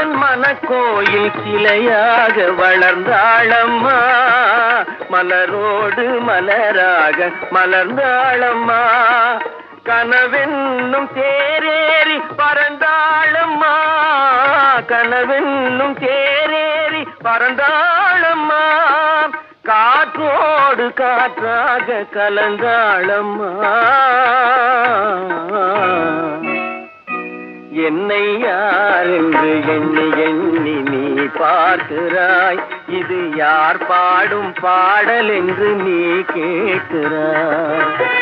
எந்தன் மனக்கோயில் சிலையாக வளர்ந்தாளம்மா, மலரோடு மலராக மலர்ந்தாளம்மா. கனவென்னும் தேரேறி பறந்தாளம்மா, கனவென்னும் தேரேறி பறந்தாளம்மா. காற்றோடு காற்றாக கலந்தாளம்மா. என்னை யார் என்று எண்ணி எண்ணி நீ பார்க்கிறாய், இது யார் பாடும் பாடல் என்று நீ கேட்கிறாய்.